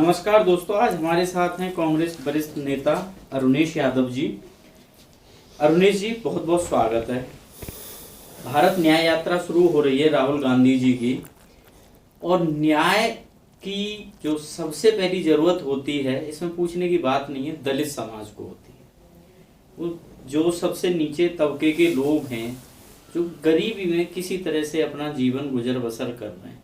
नमस्कार दोस्तों, आज हमारे साथ हैं कांग्रेस वरिष्ठ नेता अरुणेश यादव जी। अरुणेश जी, बहुत बहुत स्वागत है। भारत न्याय यात्रा शुरू हो रही है राहुल गांधी जी की, और न्याय की जो सबसे पहली जरूरत होती है, इसमें पूछने की बात नहीं है, दलित समाज को होती है। वो जो सबसे नीचे तबके के लोग हैं, जो गरीबी में किसी तरह से अपना जीवन गुजर बसर कर रहे हैं।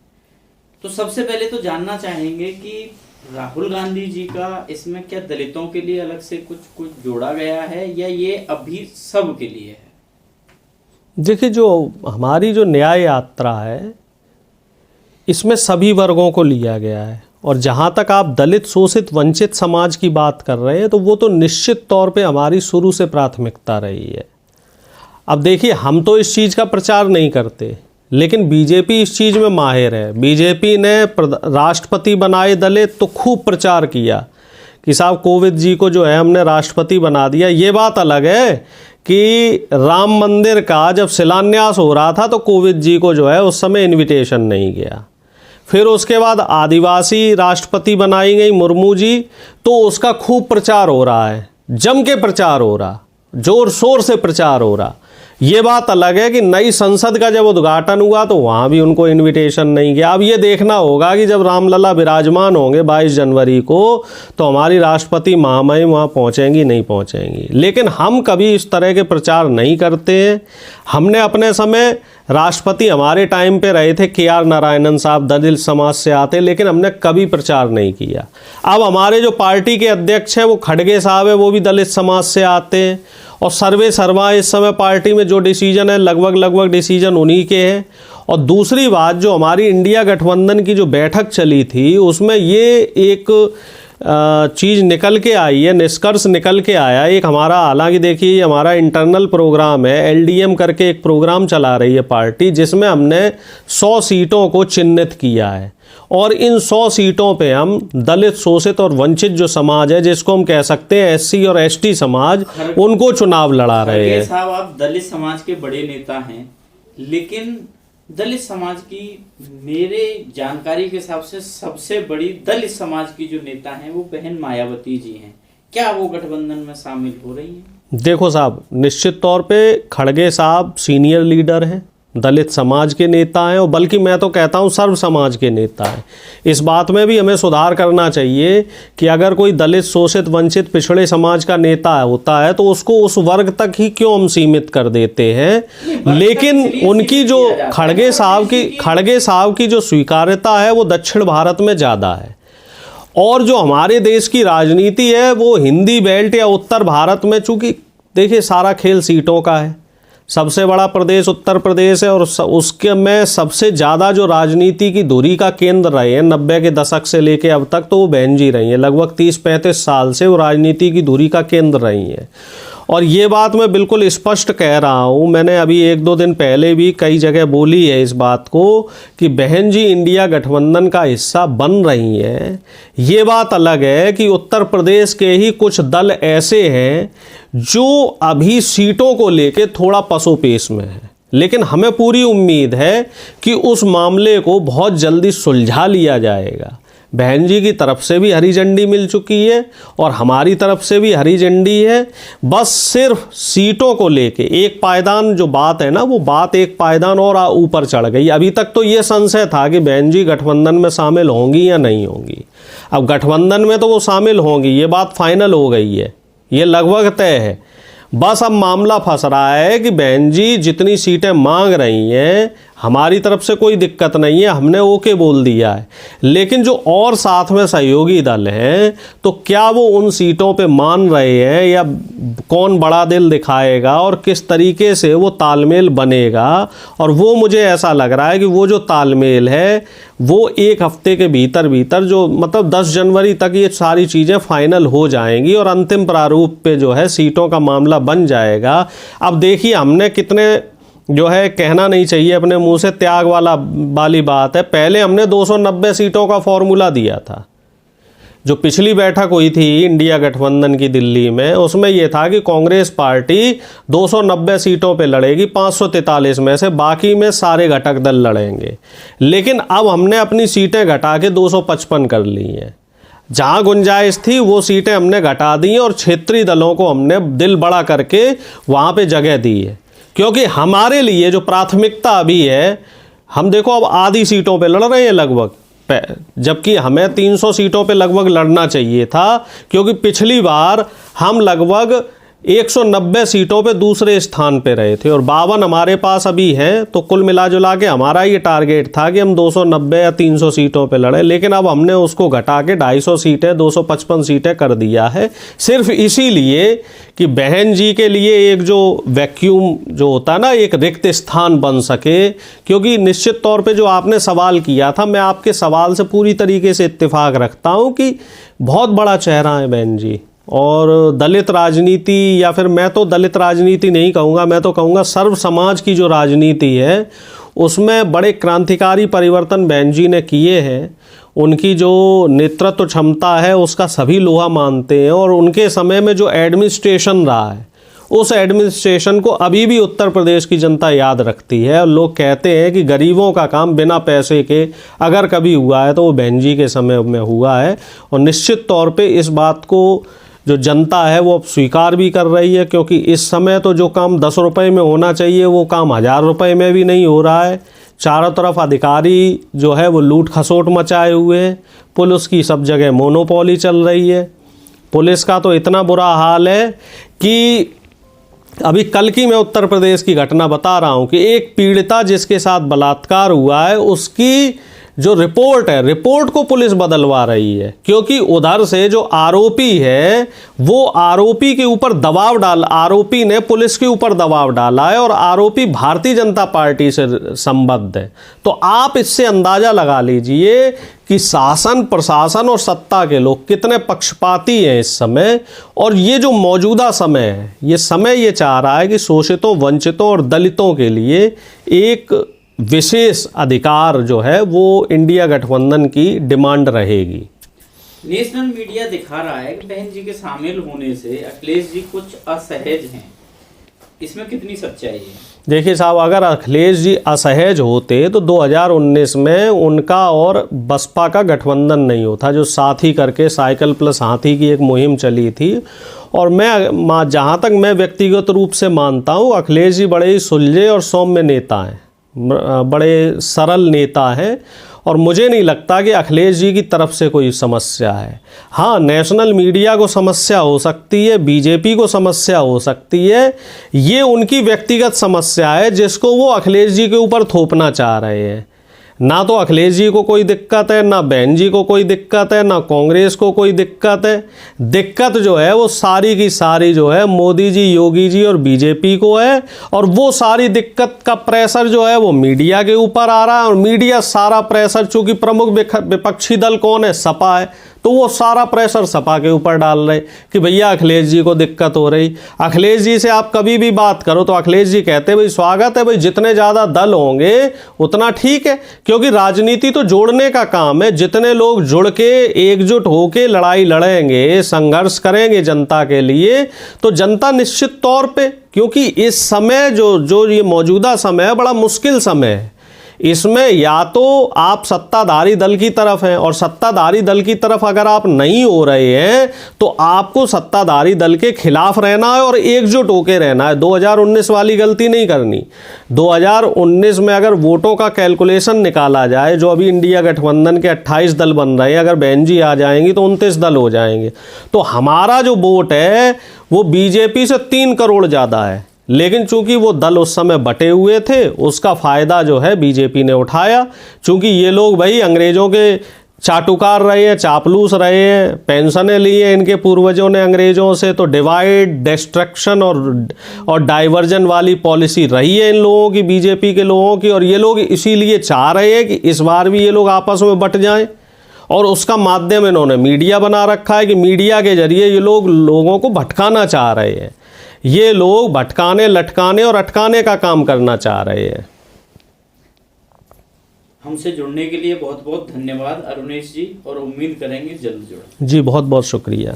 तो सबसे पहले तो जानना चाहेंगे कि राहुल गांधी जी का इसमें क्या दलितों के लिए अलग से कुछ जोड़ा गया है, या ये अभी सब के लिए है? देखिए, जो हमारी जो न्याय यात्रा है, इसमें सभी वर्गों को लिया गया है। और जहाँ तक आप दलित, शोषित, वंचित समाज की बात कर रहे हैं, तो वो तो निश्चित तौर पे हमारी शुरू से प्राथमिकता रही है। अब देखिए, हम तो इस चीज़ का प्रचार नहीं करते, लेकिन बीजेपी इस चीज़ में माहिर है। बीजेपी ने राष्ट्रपति बनाए दलित तो खूब प्रचार किया कि साहब कोविंद जी को जो है हमने राष्ट्रपति बना दिया। ये बात अलग है कि राम मंदिर का जब शिलान्यास हो रहा था तो कोविंद जी को जो है उस समय इनविटेशन नहीं गया। फिर उसके बाद आदिवासी राष्ट्रपति बनाई गई मुर्मू जी, तो उसका खूब प्रचार हो रहा है, जम के प्रचार हो रहा, जोर शोर से प्रचार हो रहा। ये बात अलग है कि नई संसद का जब उद्घाटन हुआ तो वहाँ भी उनको इनविटेशन नहीं गया। अब ये देखना होगा कि जब रामलला विराजमान होंगे 22 जनवरी को, तो हमारी राष्ट्रपति महामहिम वहाँ पहुँचेंगी नहीं पहुँचेंगी। लेकिन हम कभी इस तरह के प्रचार नहीं करते हैं। हमने अपने समय राष्ट्रपति हमारे टाइम पे रहे थे KR नारायणन साहब, दलित समाज से आते, लेकिन हमने कभी प्रचार नहीं किया। अब हमारे जो पार्टी के अध्यक्ष हैं वो खड़गे साहब है, वो भी दलित समाज से आते हैं। और सर्वे सर्वा इस समय पार्टी में जो डिसीजन है, लगभग डिसीजन उन्हीं के हैं। और दूसरी बात, जो हमारी इंडिया गठबंधन की जो बैठक चली थी, उसमें ये एक चीज़ निकल के आई है, निष्कर्ष निकल के आया। एक हमारा, हालांकि देखिए हमारा इंटरनल प्रोग्राम है, LDM करके एक प्रोग्राम चला रही है पार्टी, जिसमें हमने 100 सीटों को चिन्हित किया है। और इन 100 सीटों पे हम दलित, शोषित और वंचित जो समाज है, जिसको हम कह सकते हैं SC और ST समाज, उनको चुनाव लड़ा रहे हैं। साहब, आप दलित समाज के बड़े नेता हैं, लेकिन दलित समाज की, मेरे जानकारी के हिसाब से सबसे बड़ी दलित समाज की जो नेता हैं वो बहन मायावती जी हैं। क्या वो गठबंधन में शामिल हो रही हैं? देखो साहब, निश्चित तौर पे खड़गे साहब सीनियर लीडर हैं, दलित समाज के नेता हैं, और बल्कि मैं तो कहता हूं सर्व समाज के नेता हैं। इस बात में भी हमें सुधार करना चाहिए कि अगर कोई दलित, शोषित, वंचित, पिछड़े समाज का नेता होता है तो उसको उस वर्ग तक ही क्यों हम सीमित कर देते हैं। लेकिन उनकी जो खड़गे साहब की जो स्वीकार्यता है वो दक्षिण भारत में ज़्यादा है। और जो हमारे देश की राजनीति है वो हिंदी बेल्ट या उत्तर भारत में, चूँकि देखिए सारा खेल सीटों का है, सबसे बड़ा प्रदेश उत्तर प्रदेश है, और उसके में सबसे ज़्यादा जो राजनीति की धुरी का केंद्र रहे हैं 90 के दशक से लेके अब तक, तो वो बहन जी रही हैं। लगभग 30-35 साल से वो राजनीति की धुरी का केंद्र रही हैं। और ये बात मैं बिल्कुल स्पष्ट कह रहा हूँ, मैंने अभी 1-2 दिन पहले भी कई जगह बोली है इस बात को, कि बहन जी इंडिया गठबंधन का हिस्सा बन रही हैं। ये बात अलग है कि उत्तर प्रदेश के ही कुछ दल ऐसे हैं जो अभी सीटों को लेके थोड़ा पसोपेश में है, लेकिन हमें पूरी उम्मीद है कि उस मामले को बहुत जल्दी सुलझा लिया जाएगा। बहन जी की तरफ से भी हरी झंडी मिल चुकी है और हमारी तरफ से भी हरी झंडी है। बस सिर्फ सीटों को लेके एक पायदान जो बात है ना, वो बात एक पायदान और ऊपर चढ़ गई। अभी तक तो ये संशय था कि बहन जी गठबंधन में शामिल होंगी या नहीं होंगी। अब गठबंधन में तो वो शामिल होंगी, ये बात फाइनल हो गई है, ये लगभग तय है। बस अब मामला फंस रहा है कि बहन जी जितनी सीटें मांग रही हैं, हमारी तरफ से कोई दिक्कत नहीं है, हमने ओके बोल दिया है। लेकिन जो और साथ में सहयोगी दल हैं, तो क्या वो उन सीटों पे मान रहे हैं, या कौन बड़ा दिल दिखाएगा और किस तरीके से वो तालमेल बनेगा। और वो मुझे ऐसा लग रहा है कि वो जो तालमेल है वो 1 हफ्ते के भीतर जो मतलब 10 जनवरी तक ये सारी चीज़ें फाइनल हो जाएंगी और अंतिम प्रारूप पे जो है सीटों का मामला बन जाएगा। अब देखिए, हमने कितने जो है कहना नहीं चाहिए अपने मुंह से, त्याग वाली बात है। पहले हमने 290 सीटों का फॉर्मूला दिया था। जो पिछली बैठक हुई थी इंडिया गठबंधन की दिल्ली में, उसमें यह था कि कांग्रेस पार्टी 290 सीटों पे लड़ेगी, 543 में से, बाकी में सारे घटक दल लड़ेंगे। लेकिन अब हमने अपनी सीटें घटा के 255 कर ली हैं। जहाँ गुंजाइश थी वो सीटें हमने घटा दी और क्षेत्रीय दलों को हमने दिल बड़ा करके वहाँ पे जगह दी है। क्योंकि हमारे लिए जो प्राथमिकता अभी है, हम देखो अब आधी सीटों पे लड़ रहे हैं लगभग, जबकि हमें 300 सीटों पे लगभग लड़ना चाहिए था, क्योंकि पिछली बार हम लगभग 190 सीटों पे दूसरे स्थान पे रहे थे और 52 हमारे पास अभी हैं। तो कुल मिला जुला के हमारा ये टारगेट था कि हम 290 या 300 सीटों पे लड़े, लेकिन अब हमने उसको घटा के 250 सीटें 255 सीटें कर दिया है, सिर्फ इसीलिए कि बहन जी के लिए एक जो वैक्यूम जो होता है ना, एक रिक्त स्थान बन सके। क्योंकि निश्चित तौर पे जो आपने सवाल किया था, मैं आपके सवाल से पूरी तरीके से इत्तेफाक रखता हूँ कि बहुत बड़ा चेहरा है बहन जी, और दलित राजनीति, या फिर मैं तो दलित राजनीति नहीं कहूँगा, मैं तो कहूँगा सर्व समाज की जो राजनीति है उसमें बड़े क्रांतिकारी परिवर्तन बहन जी ने किए हैं। उनकी जो नेतृत्व क्षमता है उसका सभी लोहा मानते हैं, और उनके समय में जो एडमिनिस्ट्रेशन रहा है उस एडमिनिस्ट्रेशन को अभी भी उत्तर प्रदेश की जनता याद रखती है। और लोग कहते हैं कि गरीबों का काम बिना पैसे के अगर कभी हुआ है तो वो बहन जी के समय में हुआ है। और निश्चित तौर पे इस बात को जो जनता है वो अब स्वीकार भी कर रही है, क्योंकि इस समय तो जो काम 10 रुपये में होना चाहिए वो काम 1000 रुपये में भी नहीं हो रहा है। चारों तरफ अधिकारी जो है वो लूट खसोट मचाए हुए हैं, पुलिस की सब जगह मोनोपोली चल रही है। पुलिस का तो इतना बुरा हाल है कि अभी कल की मैं उत्तर प्रदेश की घटना बता रहा हूँ कि एक पीड़िता जिसके साथ बलात्कार हुआ है उसकी जो रिपोर्ट है, रिपोर्ट को पुलिस बदलवा रही है, क्योंकि उधर से जो आरोपी है वो आरोपी के ऊपर दबाव आरोपी ने पुलिस के ऊपर दबाव डाला है, और आरोपी भारतीय जनता पार्टी से संबद्ध है। तो आप इससे अंदाजा लगा लीजिए कि शासन प्रशासन और सत्ता के लोग कितने पक्षपाती हैं इस समय। और ये जो मौजूदा समय है, ये समय ये चाह रहा है कि शोषितों, वंचितों और दलितों के लिए एक विशेष अधिकार जो है वो इंडिया गठबंधन की डिमांड रहेगी। नेशनल मीडिया दिखा रहा है कि बहन जी के शामिल होने से अखिलेश जी कुछ असहज हैं, इसमें कितनी सच्चाई है? देखिए साहब, अगर अखिलेश जी असहज होते तो 2019 में उनका और बसपा का गठबंधन नहीं होता, जो साथी करके साइकिल प्लस हाथी की एक मुहिम चली थी। और मैं जहाँ तक मैं व्यक्तिगत रूप से मानता हूँ, अखिलेश जी बड़े ही सुलझे और सौम्य नेता हैं, बड़े सरल नेता हैं, और मुझे नहीं लगता कि अखिलेश जी की तरफ से कोई समस्या है। हाँ, नेशनल मीडिया को समस्या हो सकती है, बीजेपी को समस्या हो सकती है, ये उनकी व्यक्तिगत समस्या है जिसको वो अखिलेश जी के ऊपर थोपना चाह रहे हैं। ना तो अखिलेश जी को कोई दिक्कत है, ना बहन जी को कोई दिक्कत है, ना कांग्रेस को कोई दिक्कत है। दिक्कत जो है वो सारी की सारी जो है मोदी जी, योगी जी और बीजेपी को है, और वो सारी दिक्कत का प्रेशर जो है वो मीडिया के ऊपर आ रहा है। और मीडिया सारा प्रेशर, चूंकि प्रमुख विपक्षी दल कौन है, सपा है, तो वो सारा प्रेशर सपा के ऊपर डाल रहे कि भैया अखिलेश जी को दिक्कत हो रही। अखिलेश जी से आप कभी भी बात करो तो अखिलेश जी कहते भाई स्वागत है, भाई जितने ज़्यादा दल होंगे उतना ठीक है, क्योंकि राजनीति तो जोड़ने का काम है। जितने लोग जुड़ के एकजुट होके लड़ाई लड़ेंगे, संघर्ष करेंगे जनता के लिए, तो जनता निश्चित तौर पे, क्योंकि इस समय जो ये मौजूदा समय है बड़ा मुश्किल समय है। इसमें या तो आप सत्ताधारी दल की तरफ हैं, और सत्ताधारी दल की तरफ अगर आप नहीं हो रहे हैं तो आपको सत्ताधारी दल के खिलाफ रहना है और एकजुट होकर रहना है। 2019 वाली गलती नहीं करनी। 2019 में अगर वोटों का कैलकुलेशन निकाला जाए, जो अभी इंडिया गठबंधन के 28 दल बन रहे हैं, अगर बहन जी आ जाएंगी तो 29 दल हो जाएंगे। तो हमारा जो वोट है वो बीजेपी से 3 करोड़ ज़्यादा है, लेकिन चूंकि वो दल उस समय बटे हुए थे, उसका फ़ायदा जो है बीजेपी ने उठाया। चूंकि ये लोग भाई अंग्रेज़ों के चाटुकार रहे हैं, चापलूस रहे हैं, पेंशनें ली हैं इनके पूर्वजों ने अंग्रेज़ों से, तो डिवाइड, डिस्ट्रक्शन और डाइवर्जन वाली पॉलिसी रही है इन लोगों की, बीजेपी के लोगों की। और ये लोग इसीलिए चाह रहे हैं कि इस बार भी ये लोग आपस में बट जाएं, और उसका माध्यम इन्होंने मीडिया बना रखा है कि मीडिया के जरिए ये लोग लोगों को भटकाना चाह रहे हैं। ये लोग भटकाने, लटकाने और अटकाने का काम करना चाह रहे हैं। हमसे जुड़ने के लिए बहुत बहुत धन्यवाद अरुणेश जी, और उम्मीद करेंगे जल्द जुड़ें। जी बहुत बहुत शुक्रिया।